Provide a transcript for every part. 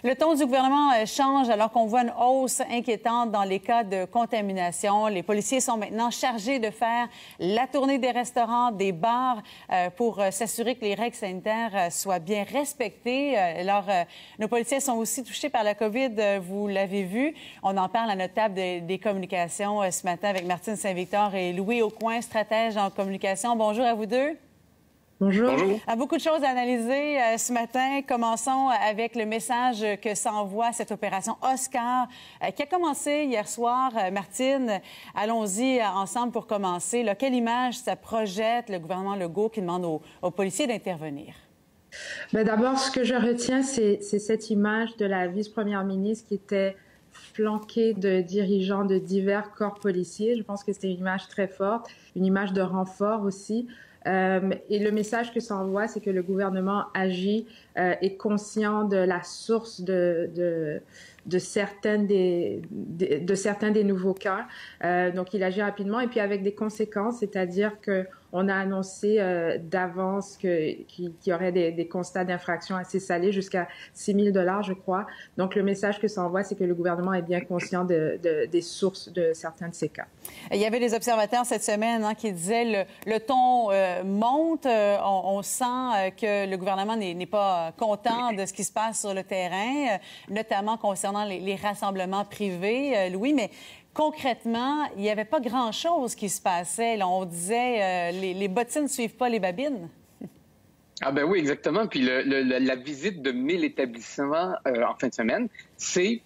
Le ton du gouvernement change alors qu'on voit une hausse inquiétante dans les cas de contamination. Les policiers sont maintenant chargés de faire la tournée des restaurants, des bars pour s'assurer que les règles sanitaires soient bien respectées. Alors, nos policiers sont aussi touchés par la COVID, vous l'avez vu. On en parle à notre table des communications ce matin avec Martine Saint-Victor et Louis Aucoin, stratège en communication. Bonjour à vous deux. Bonjour. Bonjour. Beaucoup de choses à analyser ce matin. Commençons avec le message que s'envoie cette opération Oscar qui a commencé hier soir. Martine, allons-y ensemble pour commencer. Là, quelle image ça projette le gouvernement Legault qui demande aux policiers d'intervenir? D'abord, ce que je retiens, c'est cette image de la vice-première ministre qui était flanquée de dirigeants de divers corps policiers. Je pense que c'est une image très forte, une image de renfort aussi. Et le message que ça envoie, c'est que le gouvernement agit, est conscient de la source de certains des nouveaux cas. Donc, il agit rapidement et puis avec des conséquences, c'est-à-dire qu'on a annoncé d'avance qu'il y aurait des constats d'infraction assez salés, jusqu'à 6 000 $, je crois. Donc, le message que ça envoie, c'est que le gouvernement est bien conscient des sources de certains de ces cas. Il y avait des observateurs cette semaine qui disaient le ton monte. On sent que le gouvernement n'est pas content de ce qui se passe sur le terrain, notamment concernant les rassemblements privés, Louis. Mais concrètement, il n'y avait pas grand-chose qui se passait. Là, on disait les bottines ne suivent pas les babines. Ah ben oui, exactement. Puis la visite de 1000 établissements en fin de semaine, c'est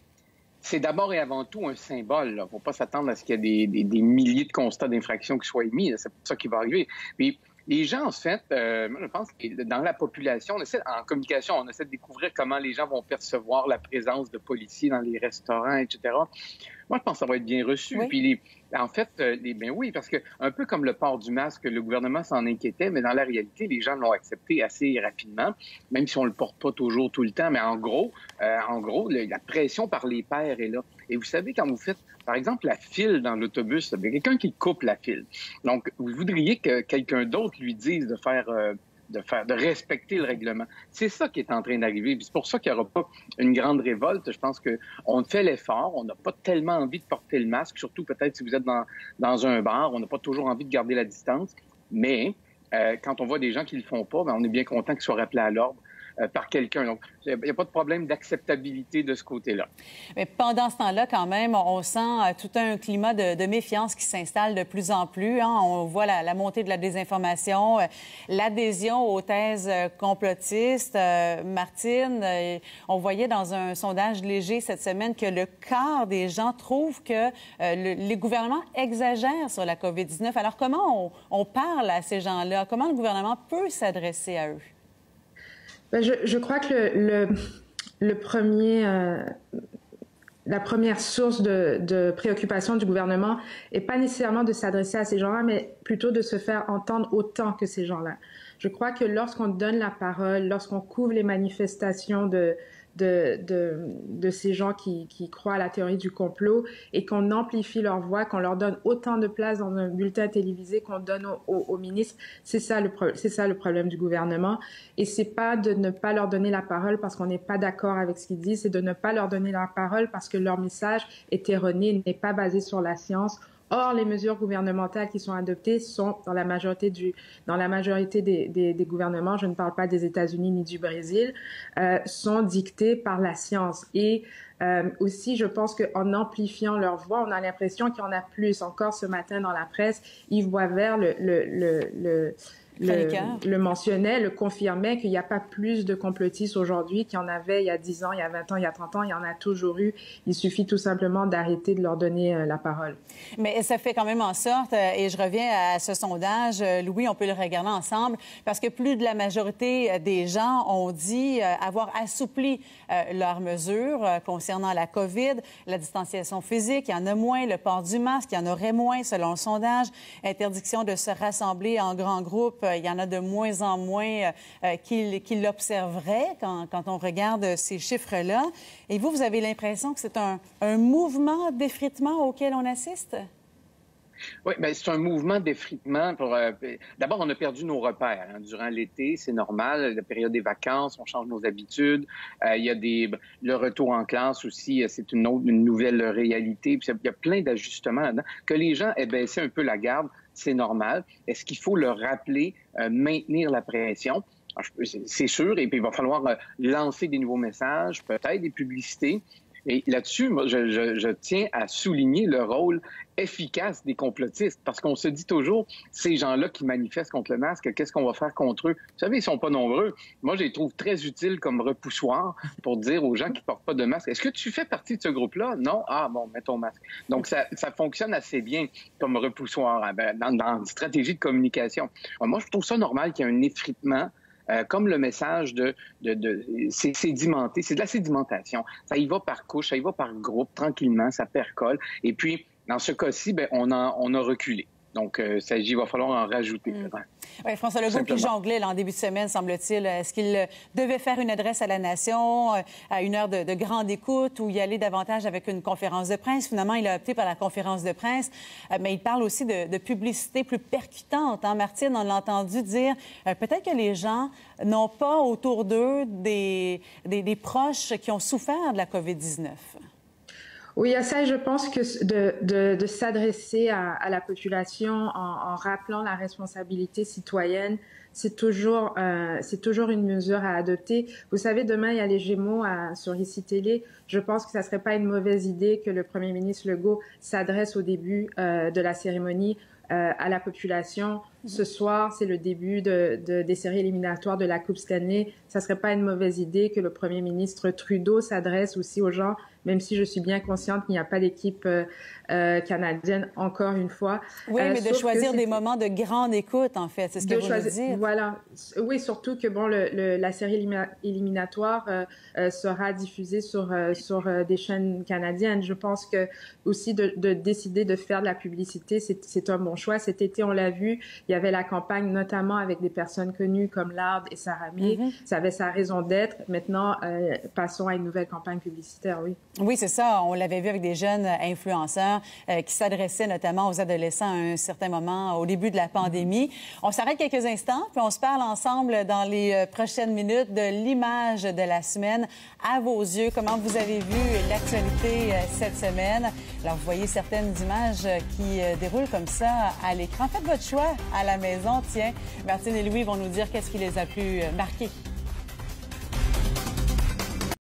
d'abord et avant tout un symbole. Il ne faut pas s'attendre à ce qu'il y ait des milliers de constats d'infraction qui soient émis. C'est pas ça qui va arriver. Puis, les gens, en fait, moi, je pense que dans la population, en communication, on essaie de découvrir comment les gens vont percevoir la présence de policiers dans les restaurants, etc. Moi, je pense que ça va être bien reçu. Oui. Puis, en fait, ben oui, parce que un peu comme le port du masque, le gouvernement s'en inquiétait, mais dans la réalité, les gens l'ont accepté assez rapidement, même si on le porte pas toujours tout le temps. Mais en gros, la pression par les pairs est là. Et vous savez, quand vous faites, par exemple, la file dans l'autobus, il y a quelqu'un qui coupe la file. Donc, vous voudriez que quelqu'un d'autre lui dise de respecter le règlement. C'est ça qui est en train d'arriver. C'est pour ça qu'il n'y aura pas une grande révolte. Je pense qu'on fait l'effort. On n'a pas tellement envie de porter le masque, surtout peut-être si vous êtes dans un bar. On n'a pas toujours envie de garder la distance. Mais quand on voit des gens qui ne le font pas, on est bien content qu'ils soient rappelés à l'ordre par quelqu'un. Donc, il n'y a pas de problème d'acceptabilité de ce côté-là. Mais pendant ce temps-là, quand même, on sent tout un climat de méfiance qui s'installe de plus en plus. On voit la montée de la désinformation, l'adhésion aux thèses complotistes. Martine, on voyait dans un sondage léger cette semaine que le quart des gens trouvent que les gouvernements exagèrent sur la COVID-19. Alors, comment on parle à ces gens-là? Comment le gouvernement peut s'adresser à eux? Je crois que la première source de préoccupation du gouvernement n'est pas nécessairement de s'adresser à ces gens-là, mais plutôt de se faire entendre autant que ces gens-là. Je crois que lorsqu'on donne la parole, lorsqu'on couvre les manifestations de ces gens qui croient à la théorie du complot et qu'on amplifie leur voix, qu'on leur donne autant de place dans un bulletin télévisé qu'on donne aux ministres, c'est ça le problème du gouvernement. Et c'est pas de ne pas leur donner la parole parce qu'on n'est pas d'accord avec ce qu'ils disent, c'est de ne pas leur donner la parole parce que leur message est erroné, n'est pas basé sur la science. Or, les mesures gouvernementales qui sont adoptées sont dans la majorité des gouvernements, je ne parle pas des États-Unis ni du Brésil, sont dictées par la science. Et aussi, je pense qu'en amplifiant leur voix, on a l'impression qu'il y en a plus. Encore ce matin dans la presse, Yves Boisvert le mentionnait, le confirmait qu'il n'y a pas plus de complotistes aujourd'hui qu'il y en avait il y a 10 ans, il y a 20 ans, il y a 30 ans. Il y en a toujours eu. Il suffit tout simplement d'arrêter de leur donner la parole. Mais ça fait quand même en sorte, et je reviens à ce sondage, Louis, on peut le regarder ensemble, parce que plus de la majorité des gens ont dit avoir assoupli leurs mesures concernant la COVID, la distanciation physique, il y en a moins, le port du masque, il y en aurait moins selon le sondage, interdiction de se rassembler en grand groupe, il y en a de moins en moins qui l'observeraient quand on regarde ces chiffres-là. Et vous avez l'impression que c'est un mouvement d'effritement auquel on assiste? Oui, bien, c'est un mouvement d'effritement. D'abord, on a perdu nos repères durant l'été, c'est normal. La période des vacances, on change nos habitudes. Il y a le retour en classe aussi, c'est une nouvelle réalité. Puis, il y a plein d'ajustements là-dedans. Que les gens aient baissé un peu la garde, c'est normal. Est-ce qu'il faut leur rappeler, maintenir la pression? C'est sûr, et puis il va falloir lancer des nouveaux messages, peut-être des publicités. Et là-dessus, moi, je tiens à souligner le rôle efficace des complotistes, parce qu'on se dit toujours, ces gens-là qui manifestent contre le masque, qu'est-ce qu'on va faire contre eux? Vous savez, ils sont pas nombreux. Moi, je les trouve très utiles comme repoussoir pour dire aux gens qui portent pas de masque, est-ce que tu fais partie de ce groupe-là? Non? Ah, bon, mets ton masque. Donc, ça fonctionne assez bien comme repoussoir dans une stratégie de communication. Moi, je trouve ça normal qu'il y ait un effritement. Comme le message c'est sédimenté, c'est de la sédimentation. Ça y va par couche, ça y va par groupe, tranquillement, ça percole. Et puis, dans ce cas-ci, on a reculé. Donc, il va falloir en rajouter. Oui, François Legault qui jonglait en début de semaine, semble-t-il. Est-ce qu'il devait faire une adresse à la nation à une heure de grande écoute ou y aller davantage avec une conférence de presse? Finalement, il a opté par la conférence de presse. Mais il parle aussi de publicité plus percutante. Martine, on l'a entendu dire peut-être que les gens n'ont pas autour d'eux des proches qui ont souffert de la COVID-19. Oui, à ça, je pense que de s'adresser à la population en rappelant la responsabilité citoyenne, c'est toujours une mesure à adopter. Vous savez, demain, il y a les Gémeaux sur ICI Télé. Je pense que ça serait pas une mauvaise idée que le premier ministre Legault s'adresse au début de la cérémonie à la population. Ce soir, c'est le début des séries éliminatoires de la Coupe Stanley. Ça serait pas une mauvaise idée que le premier ministre Trudeau s'adresse aussi aux gens, même si je suis bien consciente qu'il n'y a pas d'équipe canadienne, encore une fois. Oui, mais de choisir des moments de grande écoute, en fait, c'est ce que vous voulez dire. Voilà. Oui, surtout que la série éliminatoire sera diffusée sur des chaînes canadiennes. Je pense que aussi de décider de faire de la publicité, c'est un bon choix. Cet été, on l'a vu, il y avait la campagne, notamment avec des personnes connues comme Lard et Sarah May. Ça avait sa raison d'être. Maintenant, passons à une nouvelle campagne publicitaire, oui. Oui, c'est ça. On l'avait vu avec des jeunes influenceurs qui s'adressaient notamment aux adolescents à un certain moment au début de la pandémie. On s'arrête quelques instants, puis on se parle ensemble dans les prochaines minutes de l'image de la semaine. À vos yeux, comment vous avez vu l'actualité cette semaine? Alors, vous voyez certaines images qui déroulent comme ça à l'écran. Faites votre choix à la maison. Tiens, Martine et Louis vont nous dire qu'est-ce qui les a plus marqués.